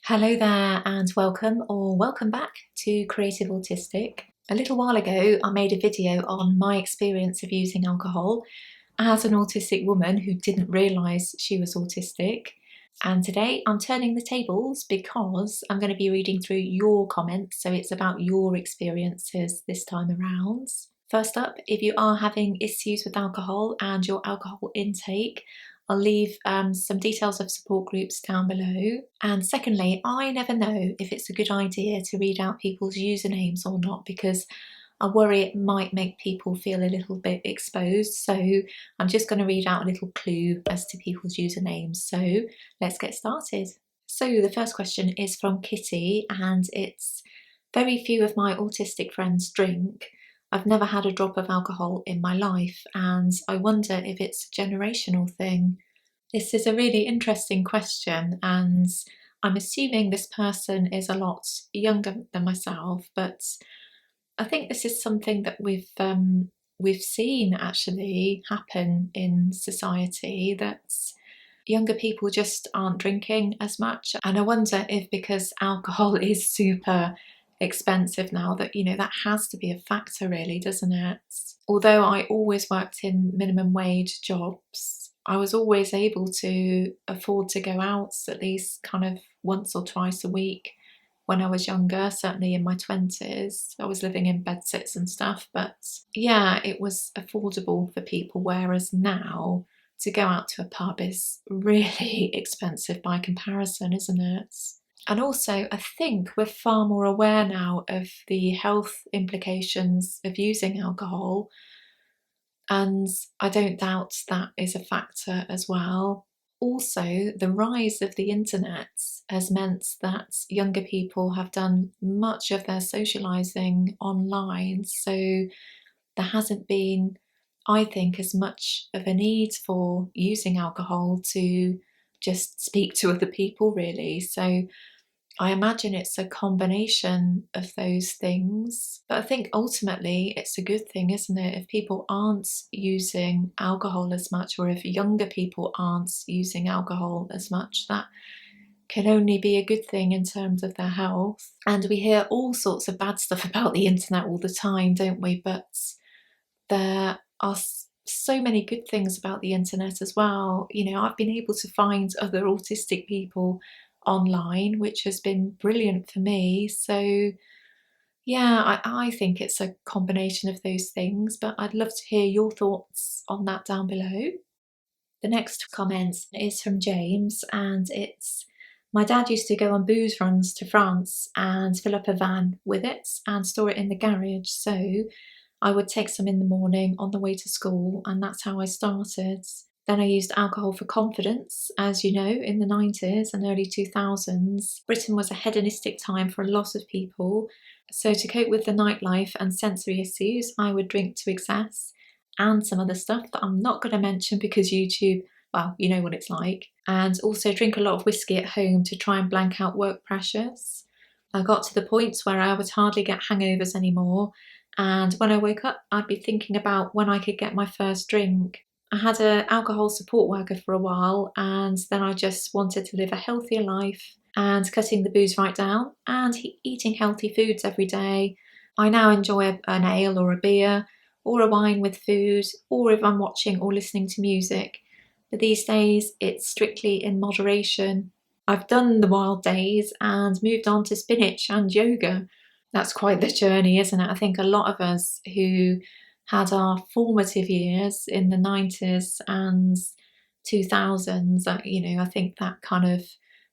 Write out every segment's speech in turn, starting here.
Hello there and welcome back to Creative Autistic. A little while ago I made a video on my experience of using alcohol as an autistic woman who didn't realise she was autistic, and today I'm turning the tables because I'm going to be reading through your comments, so it's about your experiences this time around. First up, if you are having issues with alcohol and your alcohol intake, I'll leave some details of support groups down below. And secondly, I never know if it's a good idea to read out people's usernames or not, because I worry it might make people feel a little bit exposed. So I'm just going to read out a little clue as to people's usernames. So let's get started. So the first question is from Kitty, and it's: very few of my autistic friends drink. I've never had a drop of alcohol in my life, and I wonder if it's a generational thing. This is a really interesting question, and I'm assuming this person is a lot younger than myself, but I think this is something that we've seen actually happen in society, that younger people just aren't drinking as much. And I wonder if, because alcohol is super expensive now, that that has to be a factor really, doesn't it? Although I always worked in minimum wage jobs, I was always able to afford to go out at least kind of once or twice a week when I was younger, certainly in my 20s. I was living in bedsits and stuff, but yeah, it was affordable for people, whereas now to go out to a pub is really expensive by comparison, isn't it? And also, I think we're far more aware now of the health implications of using alcohol, and I don't doubt that is a factor as well. Also, the rise of the internet has meant that younger people have done much of their socialising online, so there hasn't been, I think, as much of a need for using alcohol to just speak to other people really. So I imagine it's a combination of those things. But I think ultimately it's a good thing, isn't it? If people aren't using alcohol as much, or if younger people aren't using alcohol as much, that can only be a good thing in terms of their health. And we hear all sorts of bad stuff about the internet all the time, don't we? But there are so many good things about the internet as well. I've been able to find other autistic people online, which has been brilliant for me. So yeah, I think it's a combination of those things, but I'd love to hear your thoughts on that down below. The next comment is from James, and it's: my dad used to go on booze runs to France and fill up a van with it and store it in the garage, so I would take some in the morning on the way to school, and that's how I started. Then I used alcohol for confidence. As you know, in the 90s and early 2000s, Britain was a hedonistic time for a lot of people. So to cope with the nightlife and sensory issues, I would drink to excess, and some other stuff that I'm not going to mention because YouTube, well, you know what it's like. And also drink a lot of whiskey at home to try and blank out work pressures. I got to the point where I would hardly get hangovers anymore, and when I woke up, I'd be thinking about when I could get my first drink. I had an alcohol support worker for a while, and then I just wanted to live a healthier life and cutting the booze right down and eating healthy foods every day. I now enjoy an ale or a beer or a wine with food, or if I'm watching or listening to music. But these days, it's strictly in moderation. I've done the wild days and moved on to spinach and yoga. That's quite the journey, isn't it? I think a lot of us who had our formative years in the 90s and 2000s, I think that kind of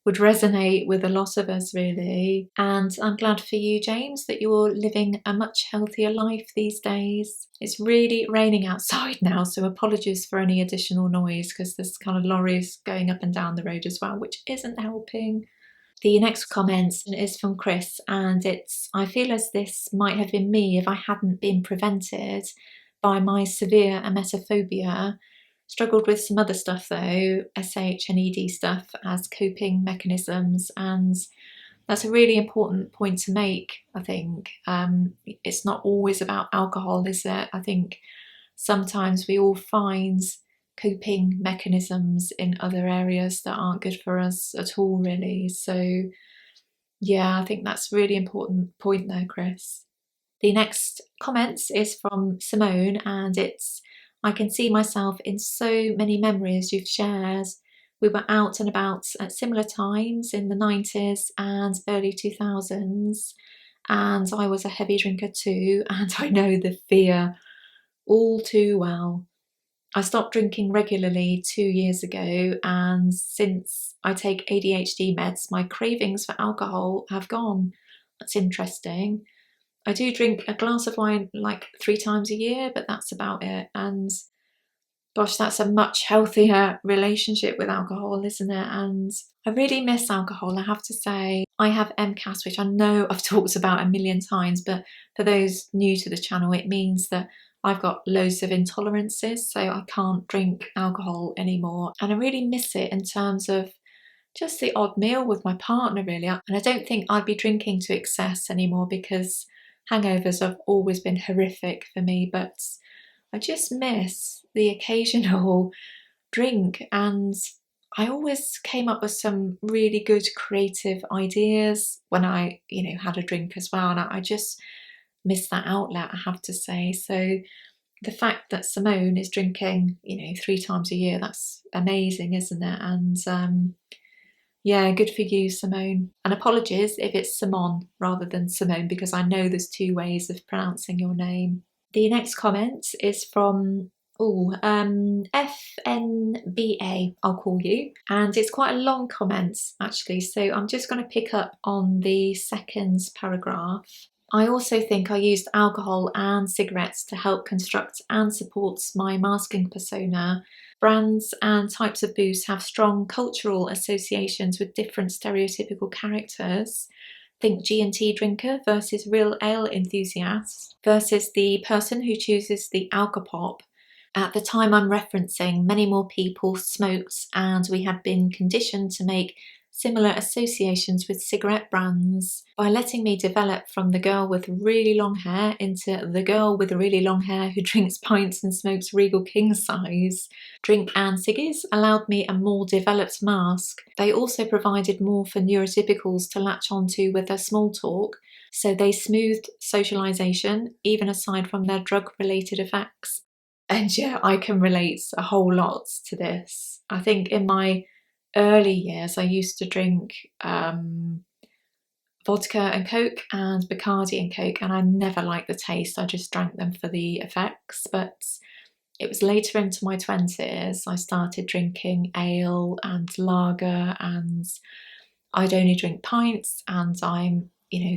would resonate with a lot of us really. And I'm glad for you, James, that you're living a much healthier life these days. It's really raining outside now, so apologies for any additional noise, because there's kind of lorries going up and down the road as well, which isn't helping. The next comment is from Chris, and it's: I feel as this might have been me if I hadn't been prevented by my severe emetophobia. Struggled with some other stuff though, SH and ED stuff, as coping mechanisms, and that's a really important point to make, I think. It's not always about alcohol, is it? I think sometimes we all find coping mechanisms in other areas that aren't good for us at all, really. So Yeah, I think that's a really important point there, Chris. The next comment is from Simone, and it's, I can see myself in so many memories you've shared. We were out and about at similar times in the 90s and early 2000s, and I was a heavy drinker too, and I know the fear all too well. I stopped drinking regularly 2 years ago, and since I take ADHD meds, my cravings for alcohol have gone. That's interesting. I do drink a glass of wine like 3 times a year, but that's about it. And gosh, that's a much healthier relationship with alcohol, isn't it? And I really miss alcohol, I have to say. I have MCAS, which I know I've talked about a million times, but for those new to the channel, it means that I've got loads of intolerances, so I can't drink alcohol anymore. And I really miss it in terms of just the odd meal with my partner, really. And I don't think I'd be drinking to excess anymore because hangovers have always been horrific for me, but I just miss the occasional drink, and I always came up with some really good creative ideas when I, had a drink as well, and I just miss that outlet, I have to say. So the fact that Simone is drinking, 3 times a year, that's amazing, isn't it? And yeah, good for you, Simone. And apologies if it's Simone rather than Simone, because I know there's 2 ways of pronouncing your name. The next comment is from FNBA, I'll call you. And it's quite a long comment, actually, so I'm just going to pick up on the second paragraph. I also think I used alcohol and cigarettes to help construct and support my masking persona. Brands and types of booze have strong cultural associations with different stereotypical characters. Think G&T drinker versus real ale enthusiast versus the person who chooses the alcopop. At the time I'm referencing, many more people smoked, and we had been conditioned to make similar associations with cigarette brands. By letting me develop from the girl with really long hair into the girl with really long hair who drinks pints and smokes Regal King size, drink and ciggies allowed me a more developed mask. They also provided more for neurotypicals to latch onto with their small talk, so they smoothed socialisation, even aside from their drug-related effects. And yeah, I can relate a whole lot to this. I think in my early years, I used to drink vodka and Coke and Bacardi and Coke, and I never liked the taste. I just drank them for the effects. But it was later into my 20s, I started drinking ale and lager, and I'd only drink pints, and I'm,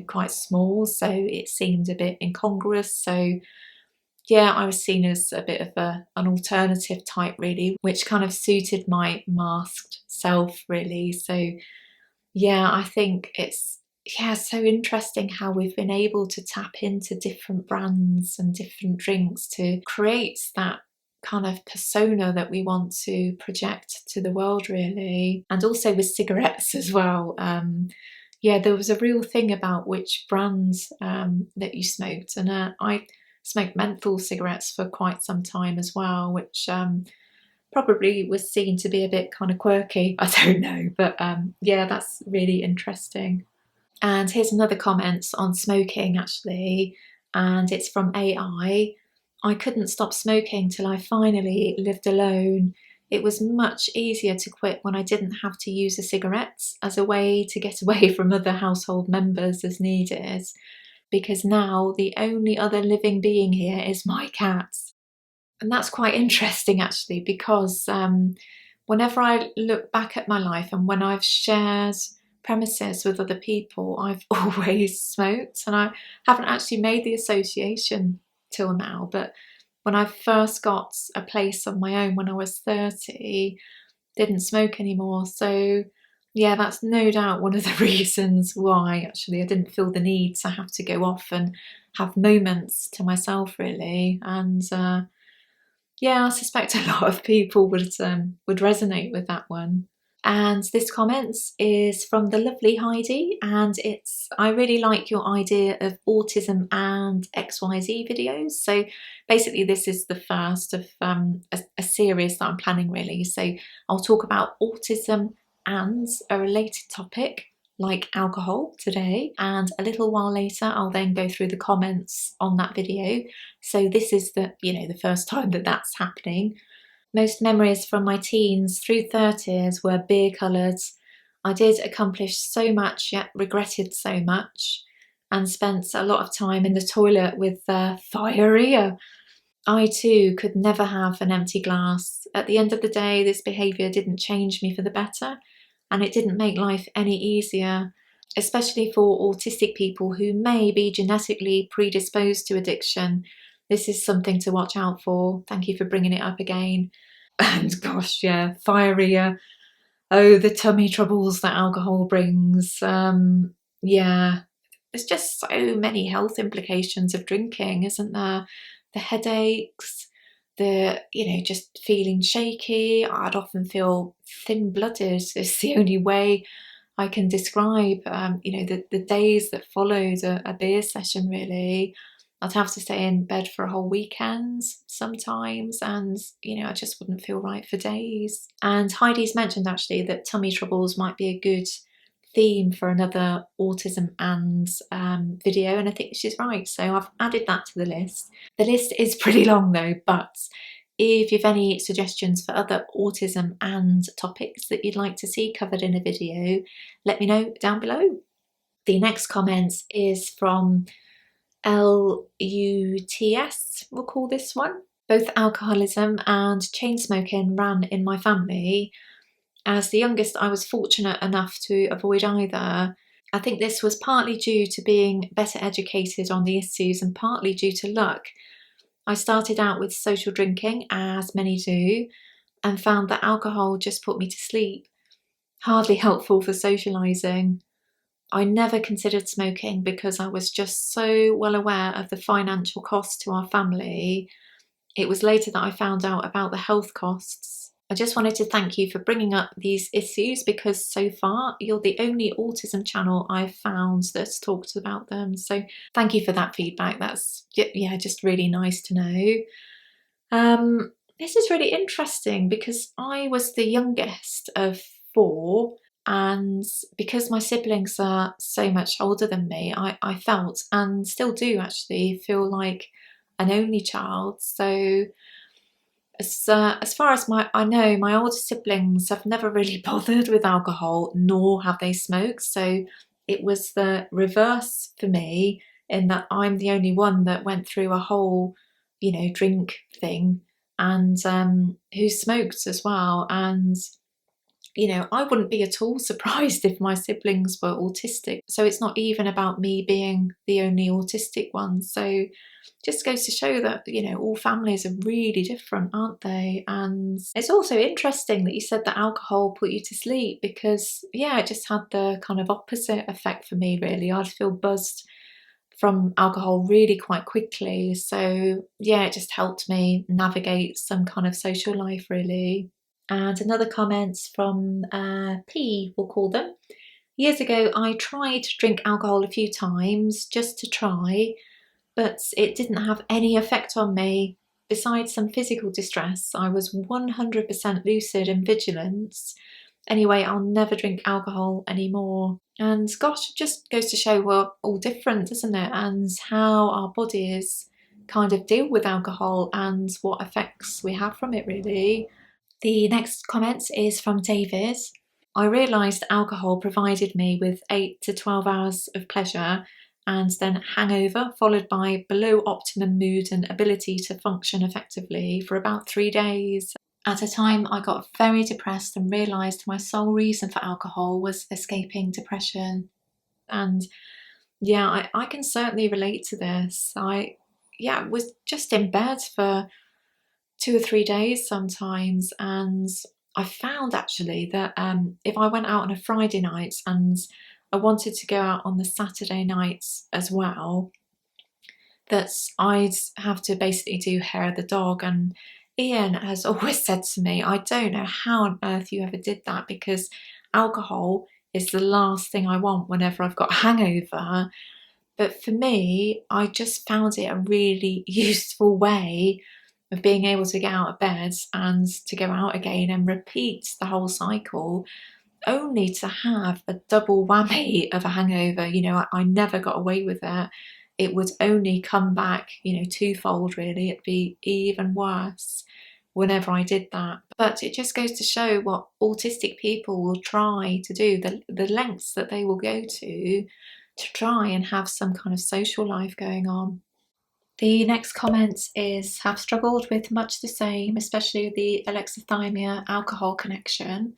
quite small, so it seemed a bit incongruous. So yeah, I was seen as a bit of an alternative type, really, which kind of suited my masked self, really. So yeah, I think it's so interesting how we've been able to tap into different brands and different drinks to create that kind of persona that we want to project to the world, really. And also with cigarettes as well. Yeah, there was a real thing about which brands that you smoked, and I smoked menthol cigarettes for quite some time as well, which probably was seen to be a bit kind of quirky. I don't know, but yeah, that's really interesting. And here's another comment on smoking, actually, and it's from AI. I couldn't stop smoking till I finally lived alone. It was much easier to quit when I didn't have to use a cigarette as a way to get away from other household members as needed, because now the only other living being here is my cat. And that's quite interesting, actually, because whenever I look back at my life and when I've shared premises with other people, I've always smoked, and I haven't actually made the association till now. But when I first got a place of my own when I was 30, didn't smoke anymore. So yeah, that's no doubt one of the reasons why actually I didn't feel the need to have to go off and have moments to myself, really. And yeah, I suspect a lot of people would resonate with that one. And this comment is from the lovely Heidi, and it's, I really like your idea of autism and XYZ videos. So basically this is the first of a series that I'm planning, really. So I'll talk about autism and a related topic, like alcohol today, and a little while later I'll then go through the comments on that video. So this is the first time that that's happening. Most memories from my teens through 30s were beer coloured. I did accomplish so much yet regretted so much, and spent a lot of time in the toilet with diarrhea. I too could never have an empty glass. At the end of the day, this behaviour didn't change me for the better, and it didn't make life any easier, especially for autistic people who may be genetically predisposed to addiction. This is something to watch out for. Thank you for bringing it up again. And gosh, yeah, diarrhea. Oh, the tummy troubles that alcohol brings. Yeah, there's just so many health implications of drinking, isn't there? The headaches, just feeling shaky. I'd often feel thin-blooded. It's the only way I can describe, the days that followed a beer session, really. I'd have to stay in bed for a whole weekend sometimes, and I just wouldn't feel right for days. And Heidi's mentioned actually that tummy troubles might be a good theme for another Autism and video, and I think she's right, so I've added that to the list. The list is pretty long though, but if you've any suggestions for other autism and topics that you'd like to see covered in a video, let me know down below. The next comment is from LUTS, we'll call this one. Both alcoholism and chain smoking ran in my family. As the youngest, I was fortunate enough to avoid either. I think this was partly due to being better educated on the issues and partly due to luck. I started out with social drinking, as many do, and found that alcohol just put me to sleep. Hardly helpful for socialising. I never considered smoking because I was just so well aware of the financial cost to our family. It was later that I found out about the health costs. I just wanted to thank you for bringing up these issues, because so far you're the only autism channel I've found that's talked about them. So thank you for that feedback. That's just really nice to know. This is really interesting because I was the youngest of 4, and because my siblings are so much older than me, I felt, and still do actually, feel like an only child. So as far as I know, my older siblings have never really bothered with alcohol, nor have they smoked. So it was the reverse for me, in that I'm the only one that went through a whole, drink thing, and who smoked as well. And I wouldn't be at all surprised if my siblings were autistic. So it's not even about me being the only autistic one. So just goes to show that, all families are really different, aren't they? And it's also interesting that you said that alcohol put you to sleep, because, yeah, it just had the kind of opposite effect for me, really. I'd feel buzzed from alcohol really quite quickly. So, yeah, it just helped me navigate some kind of social life, really. And another comment from P, we'll call them. Years ago, I tried to drink alcohol a few times just to try, but it didn't have any effect on me. Besides some physical distress, I was 100% lucid and vigilant. Anyway, I'll never drink alcohol anymore. And gosh, it just goes to show we're all different, doesn't it? And how our bodies kind of deal with alcohol and what effects we have from it, really. The next comment is from David. I realised alcohol provided me with 8 to 12 hours of pleasure, and then hangover, followed by below optimum mood and ability to function effectively for about 3 days. At a time, I got very depressed and realised my sole reason for alcohol was escaping depression. And yeah, I can certainly relate to this. I was just in bed for 2 or 3 days sometimes, and I found actually that if I went out on a Friday night and I wanted to go out on the Saturday nights as well, that I'd have to basically do hair of the dog. And Ian has always said to me, I don't know how on earth you ever did that, because alcohol is the last thing I want whenever I've got a hangover. But for me, I just found it a really useful way of being able to get out of bed and to go out again and repeat the whole cycle. only to have a double whammy of a hangover. You know, I never got away with it. It would only come back, you know, twofold really. It'd be even worse whenever I did that. But it just goes to show what autistic people will try to do, the lengths that they will go to try and have some kind of social life going on. The next comment is, have struggled with much the same, especially the alexithymia alcohol connection,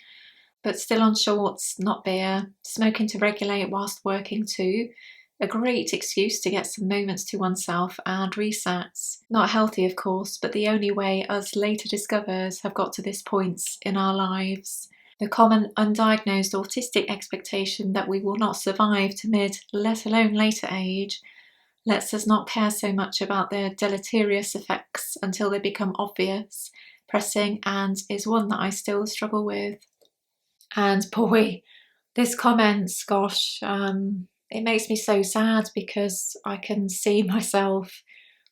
but still on shorts, not beer, smoking to regulate whilst working too. A great excuse to get some moments to oneself and resets. Not healthy, of course, but the only way us later discoverers have got to this point in our lives. The common undiagnosed autistic expectation that we will not survive to mid, let alone later age, lets us not care so much about their deleterious effects until they become obvious, pressing, and is one that I still struggle with. And boy, this comment, gosh, it makes me so sad because I can see myself,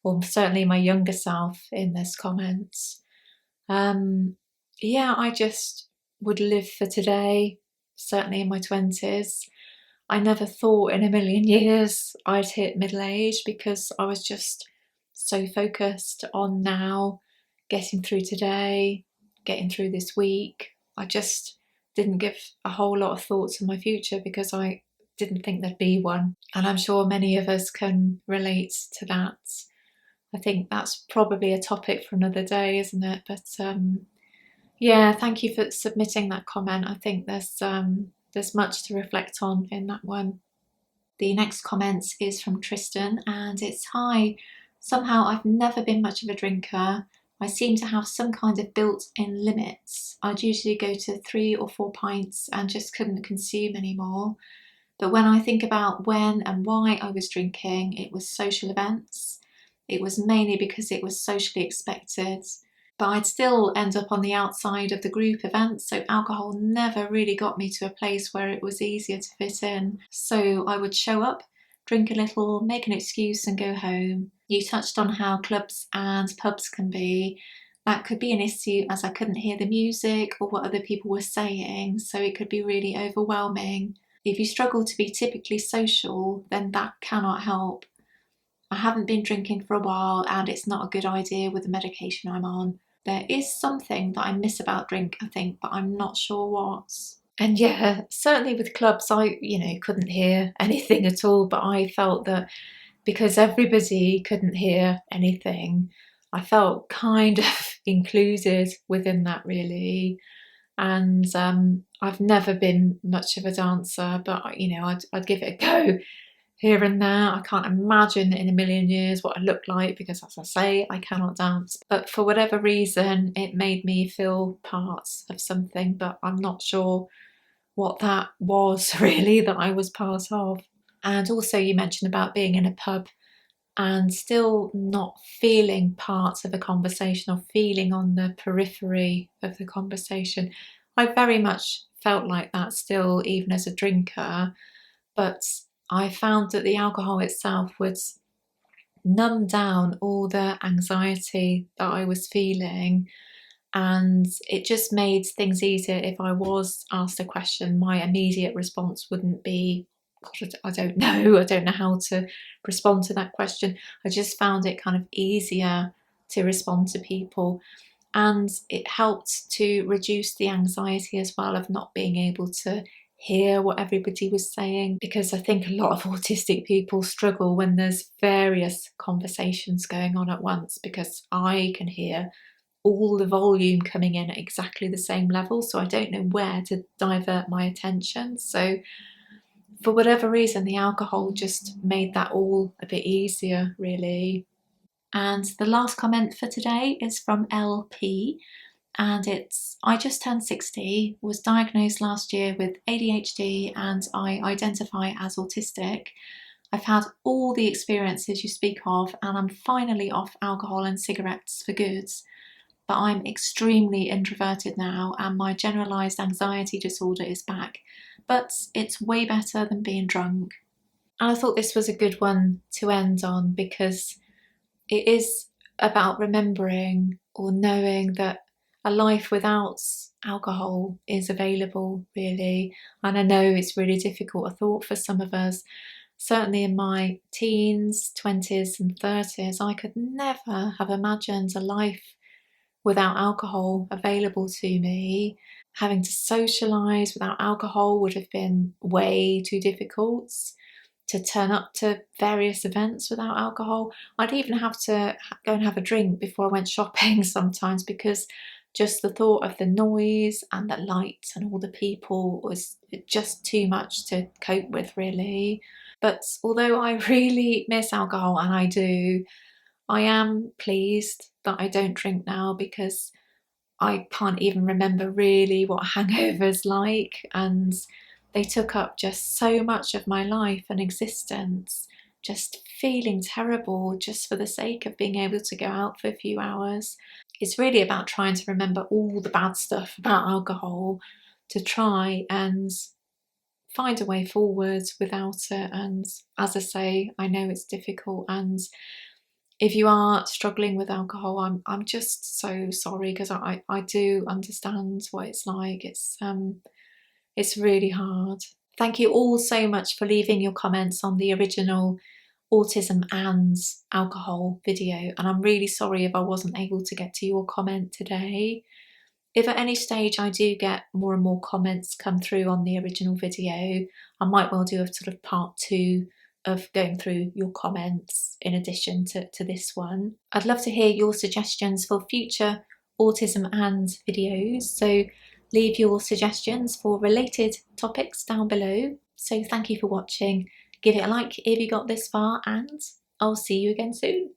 or certainly my younger self, in this comment. Yeah, I just would live for today, certainly in my 20s. I never thought in a million years I'd hit middle age because I was just so focused on now, getting through today, getting through this week. I just didn't give a whole lot of thought to my future because I didn't think there'd be one. And I'm sure many of us can relate to that. I think that's probably a topic for another day, isn't it? But yeah, thank you for submitting that comment. I think there's much to reflect on in that one. The next comment is from Tristan, and it's, hi, somehow I've never been much of a drinker. I seem to have some kind of built-in limits. I'd usually go to 3 or 4 pints and just couldn't consume anymore. But when I think about when and why I was drinking, it was social events. It was mainly because it was socially expected. But I'd still end up on the outside of the group events, so alcohol never really got me to a place where it was easier to fit in. So I would show up, drink a little, make an excuse and go home. You touched on how clubs and pubs can be. That could be an issue as I couldn't hear the music or what other people were saying, so it could be really overwhelming. If you struggle to be typically social, then that cannot help. I haven't been drinking for a while and it's not a good idea with the medication I'm on. There is something that I miss about drink, I think, but I'm not sure what. And yeah, certainly with clubs, I, couldn't hear anything at all, but I felt that because everybody couldn't hear anything, I felt kind of included within that, really. And I've never been much of a dancer, but I'd give it a go here and there. I can't imagine in a million years what I look like because, as I say, I cannot dance. But for whatever reason, it made me feel part of something, but I'm not sure what that was really that I was part of. And also you mentioned about being in a pub and still not feeling part of a conversation or feeling on the periphery of the conversation. I very much felt like that still, even as a drinker, but I found that the alcohol itself would numb down all the anxiety that I was feeling, and it just made things easier. If I was asked a question, my immediate response wouldn't be, God, I don't know how to respond to that question. I just found it kind of easier to respond to people, and it helped to reduce the anxiety as well of not being able to hear what everybody was saying, because I think a lot of autistic people struggle when there's various conversations going on at once, because I can hear all the volume coming in at exactly the same level, so I don't know where to divert my attention. So for whatever reason, the alcohol just made that all a bit easier, really. And the last comment for today is from LP, and it's, I just turned 60, was diagnosed last year with ADHD, and I identify as autistic. I've had all the experiences you speak of, and I'm finally off alcohol and cigarettes for good. But I'm extremely introverted now, and my generalised anxiety disorder is back. But it's way better than being drunk. And I thought this was a good one to end on, because it is about remembering or knowing that a life without alcohol is available, really. And I know it's really difficult a thought for some of us. Certainly in my teens, 20s and 30s, I could never have imagined a life without alcohol available to me. Having to socialise without alcohol would have been way too difficult. To turn up to various events without alcohol, I'd even have to go and have a drink before I went shopping sometimes, because just the thought of the noise and the lights and all the people was just too much to cope with, really. But although I really miss alcohol, and I do, I am pleased that I don't drink now, because I can't even remember really what a hangover's like, and they took up just so much of my life and existence, just feeling terrible just for the sake of being able to go out for a few hours. It's really about trying to remember all the bad stuff about alcohol, to try and find a way forward without it. And as I say, I know it's difficult, and if you are struggling with alcohol, I'm just so sorry, because I do understand what it's like. It's really hard. Thank you all so much for leaving your comments on the original Autism and Alcohol video, and I'm really sorry if I wasn't able to get to your comment today. If at any stage I do get more and more comments come through on the original video, I might well do a sort of part 2 of going through your comments in addition to this one. I'd love to hear your suggestions for future Autism and videos, so leave your suggestions for related topics down below. So thank you for watching. Give it a like if you got this far, and I'll see you again soon.